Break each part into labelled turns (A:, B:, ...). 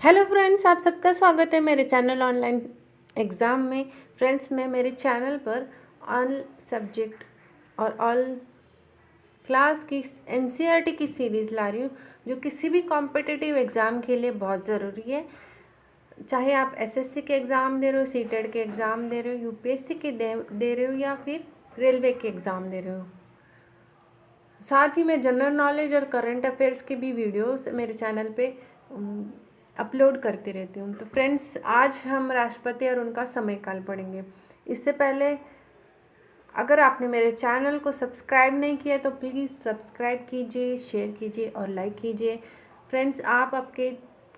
A: Hello friends, आप सबका स्वागत है मेरे चैनल ऑनलाइन एग्ज़ाम में। फ्रेंड्स, मैं मेरे चैनल पर ऑल सब्जेक्ट और ऑल क्लास की एनसीईआरटी की सीरीज़ ला रही हूँ, जो किसी भी कॉम्पिटिटिव एग्ज़ाम के लिए बहुत ज़रूरी है। चाहे आप एसएससी के एग्ज़ाम दे रहे हो, सीटेट के एग्ज़ाम दे रहे हो, यूपीएससी के दे रहे हो या फिर रेलवे के एग्ज़ाम दे रहे हो। साथ ही मैं जनरल नॉलेज और करंट अफेयर्स की भी वीडियोस मेरे चैनल पे अपलोड करती रहती हूँ। तो फ्रेंड्स, आज हम राष्ट्रपति और उनका समयकाल पढ़ेंगे। इससे पहले अगर आपने मेरे चैनल को सब्सक्राइब नहीं किया तो प्लीज़ सब्सक्राइब कीजिए, शेयर कीजिए और लाइक कीजिए। फ्रेंड्स, आप आपके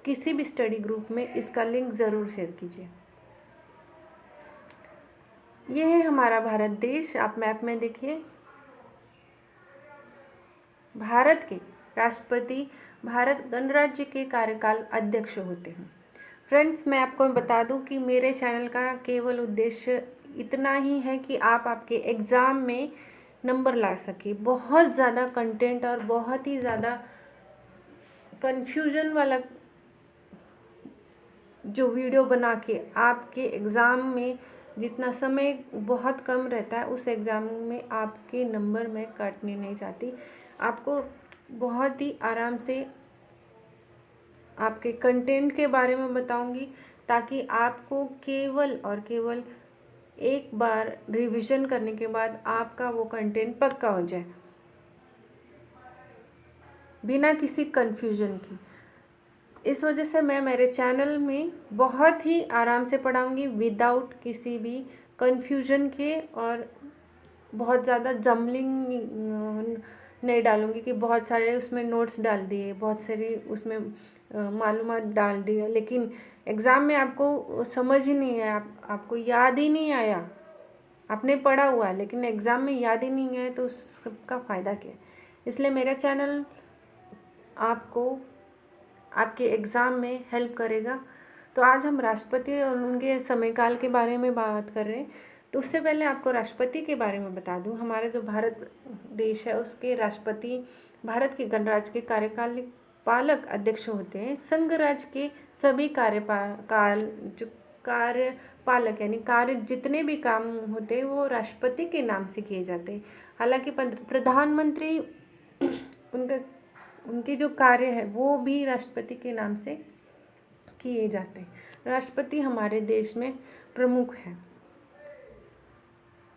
A: किसी भी स्टडी ग्रुप में इसका लिंक ज़रूर शेयर कीजिए। ये है हमारा भारत देश। आप मैप में देखिए, भारत के राष्ट्रपति भारत गणराज्य के कार्यकाल अध्यक्ष होते हैं। फ्रेंड्स, मैं आपको बता दूं कि मेरे चैनल का केवल उद्देश्य इतना ही है कि आप आपके एग्ज़ाम में नंबर ला सके। बहुत ज़्यादा कंटेंट और बहुत ही ज़्यादा कन्फ्यूजन वाला जो वीडियो बना के आपके एग्ज़ाम में जितना समय बहुत कम रहता है, उस एग्ज़ाम में आपके नंबर मैं काटने नहीं चाहती। आपको बहुत ही आराम से आपके कंटेंट के बारे में बताऊंगी, ताकि आपको केवल और केवल एक बार रिवीजन करने के बाद आपका वो कंटेंट पक्का हो जाए, बिना किसी कन्फ्यूजन की। इस वजह से मैं मेरे चैनल में बहुत ही आराम से पढ़ाऊंगी, विदाउट किसी भी कन्फ्यूजन के, और बहुत ज़्यादा जमलिंग नहीं डालूंगी कि बहुत सारे उसमें नोट्स डाल दिए, बहुत सारी उसमें मालूमात डाल दिए, लेकिन एग्ज़ाम में आपको समझ ही नहीं आया, आपको याद ही नहीं आया। आपने पढ़ा हुआ है लेकिन एग्ज़ाम में याद ही नहीं आया, तो उसका फ़ायदा क्या है। इसलिए मेरा चैनल आपको आपके एग्ज़ाम में हेल्प करेगा। तो आज हम राष्ट्रपति और उनके समयकाल के बारे में बात कर रहे हैं। तो उससे पहले आपको राष्ट्रपति के बारे में बता दूं। हमारे जो भारत देश है उसके राष्ट्रपति भारत के गणराज्य के कार्यकाल पालक अध्यक्ष होते हैं। संघ राज्य के सभी कार्यपालक यानी कार्य जितने भी काम होते हैं वो राष्ट्रपति के नाम से किए जाते हैं। हालांकि प्रधानमंत्री उनके जो कार्य है वो भी राष्ट्रपति के नाम से किए जाते हैं। राष्ट्रपति हमारे देश में प्रमुख है।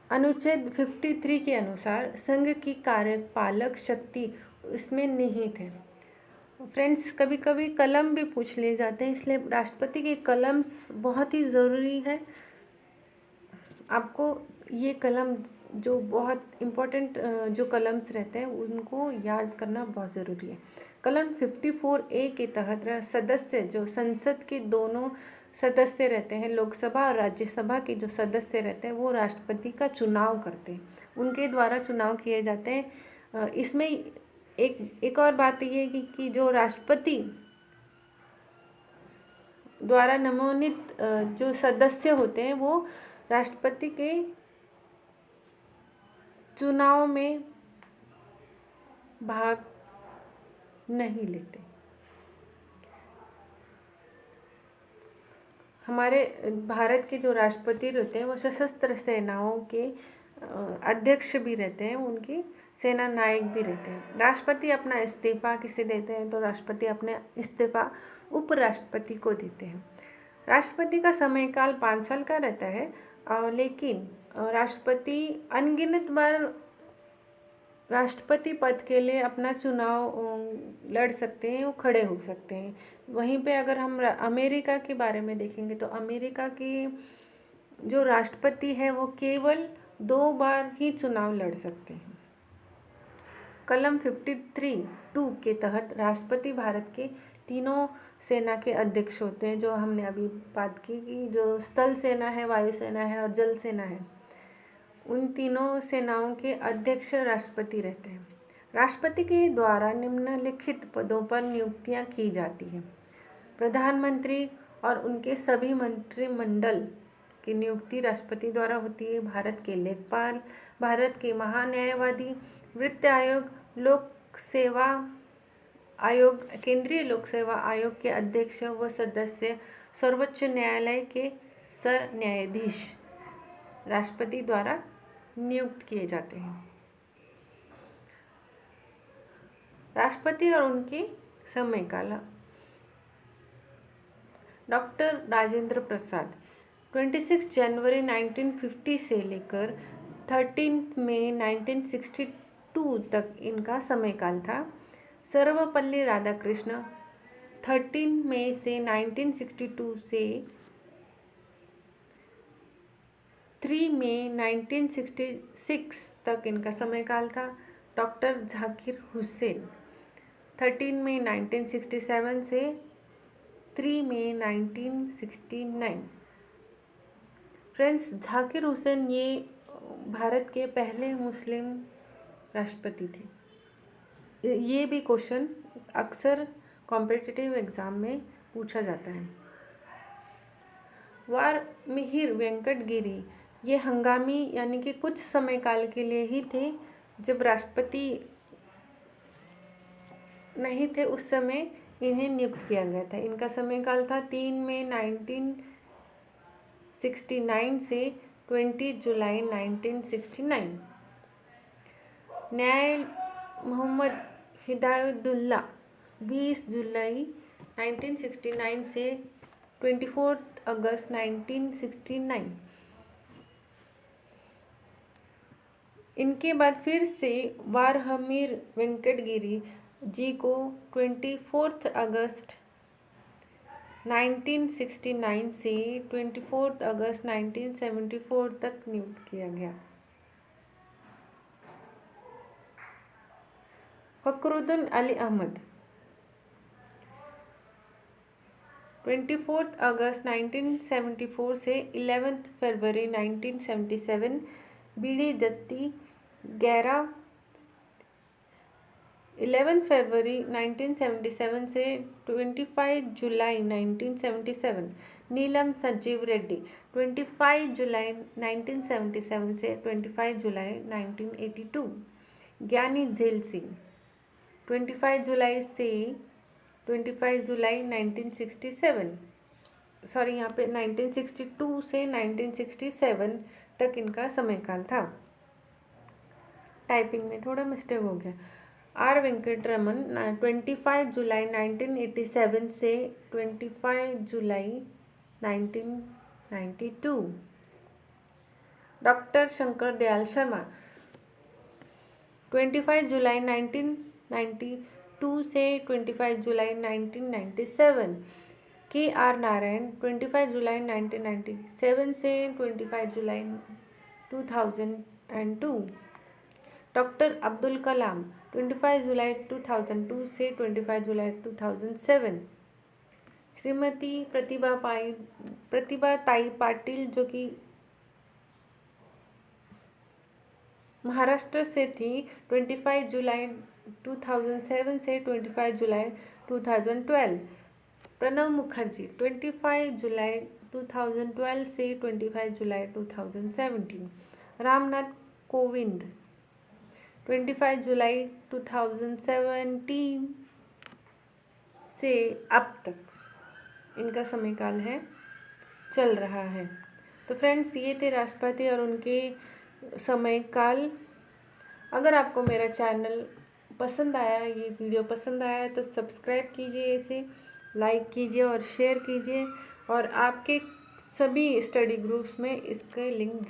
A: अनुच्छेद 53 के अनुसार संघ की कार्यपालक शक्ति इसमें निहित है। फ्रेंड्स, कभी कभी कलम भी पूछ लिए जाते हैं, इसलिए राष्ट्रपति के कलम बहुत ही ज़रूरी है। आपको ये कलम जो बहुत इम्पोर्टेंट जो कलम्स रहते हैं उनको याद करना बहुत ज़रूरी है। कलम 54A के तहत सदस्य जो संसद के दोनों सदस्य रहते हैं, लोकसभा और राज्यसभा के जो सदस्य रहते हैं वो राष्ट्रपति का चुनाव करते हैं, उनके द्वारा चुनाव किए जाते हैं। इसमें एक और बात ये है कि जो राष्ट्रपति द्वारा मनोनीत जो सदस्य होते हैं वो राष्ट्रपति के चुनाव में भाग नहीं लेते। हमारे भारत के जो राष्ट्रपति रहते हैं वो सशस्त्र सेनाओं के अध्यक्ष भी रहते हैं, उनके सेना नायक भी रहते हैं। राष्ट्रपति अपना इस्तीफा किसे देते हैं, तो राष्ट्रपति अपने इस्तीफा उपराष्ट्रपति को देते हैं। राष्ट्रपति का समयकाल 5 साल का रहता है, लेकिन राष्ट्रपति अनगिनत बार राष्ट्रपति पद के लिए अपना चुनाव लड़ सकते हैं, वो खड़े हो सकते हैं। वहीं पे अगर हम अमेरिका के बारे में देखेंगे तो अमेरिका के जो राष्ट्रपति है वो केवल 2 बार ही चुनाव लड़ सकते हैं। कलम 53(2) के तहत राष्ट्रपति भारत के तीनों सेना के अध्यक्ष होते हैं, जो हमने अभी बात की कि जो स्थल सेना है, वायु सेना है और जल सेना है, उन तीनों सेनाओं के अध्यक्ष राष्ट्रपति रहते हैं। राष्ट्रपति के द्वारा निम्नलिखित पदों पर नियुक्तियां की जाती हैं। प्रधानमंत्री और उनके सभी मंत्रिमंडल की नियुक्ति राष्ट्रपति द्वारा होती है। भारत के लेखपाल, भारत के महान्यायवादी, वित्त आयोग, लोक सेवा आयोग केंद्रीय लोक सेवा आयोग के अध्यक्ष व सदस्य सर्वोच्च न्यायालय के सर न्यायाधीश राष्ट्रपति द्वारा नियुक्त किए जाते हैं। राष्ट्रपति और उनके समयकाल। डॉक्टर राजेंद्र प्रसाद 26 जनवरी 1950 से लेकर 13 मई 1962 तक इनका समयकाल था। सर्वपल्ली राधाकृष्ण 13 मई से 1962 से 3 मई 1966 तक इनका समयकाल था। डॉक्टर झाकिर हुसैन 13 मई 1967 से 3 मई 1969। फ्रेंड्स, झाकिर हुसैन ये भारत के पहले मुस्लिम राष्ट्रपति थे। ये भी क्वेश्चन अक्सर कॉम्पिटिटिव एग्ज़ाम में पूछा जाता है। वार मिहिर वेंकटगिरी ये हंगामी यानी कि कुछ समय काल के लिए ही थे। जब राष्ट्रपति नहीं थे उस समय इन्हें नियुक्त किया गया था। इनका समयकाल था 3 मई 1969 से 20 जुलाई 1969। न्याय मोहम्मद हिदायतुल्लाह 20 जुलाई 1969 से 24 अगस्त 1969। इनके बाद फिर से वारहमीर वेंकटगिरी जी को 24 अगस्त 1969 से 24 अगस्त 1974 तक नियुक्त किया गया। फखरुद्दीन अली अहमद 24 अगस्त 1974 से 11 फरवरी 1977। बीडी जत्ती 11 फरवरी 1977 से 25 जुलाई 1977। नीलम संजीव रेड्डी 25 जुलाई 1977 से 25 जुलाई 1982। ज्ञानी झेल सिंह 25 जुलाई से 25 जुलाई 1967, सॉरी यहाँ पे 1962 से 1967 तक इनका समयकाल था। टाइपिंग में थोड़ा मिस्टेक हो गया। आर वेंकटरमन 25 जुलाई 1987 से 25 जुलाई 1992। डॉक्टर शंकर दयाल शर्मा 25 जुलाई 1992 से 25 जुलाई 1997। के आर नारायण 25 जुलाई 1997 से 25 जुलाई 2002। डॉक्टर अब्दुल कलाम 25 जुलाई 2002 से 25 जुलाई 2007। श्रीमती प्रतिभा ताई पाटिल जो कि महाराष्ट्र से थी 25 जुलाई 2007 से 25 जुलाई 2012। प्रणब मुखर्जी 25 जुलाई 2012 से 25 जुलाई 2017। रामनाथ कोविंद 25 जुलाई 2017 से अब तक इनका समयकाल है चल रहा है। तो फ्रेंड्स, ये थे राष्ट्रपति और उनके समयकाल। अगर आपको मेरा चैनल पसंद आया, ये वीडियो पसंद आया है तो सब्सक्राइब कीजिए, इसे लाइक कीजिए और शेयर कीजिए। और आपके सभी स्टडी ग्रुप्स में इसके लिंक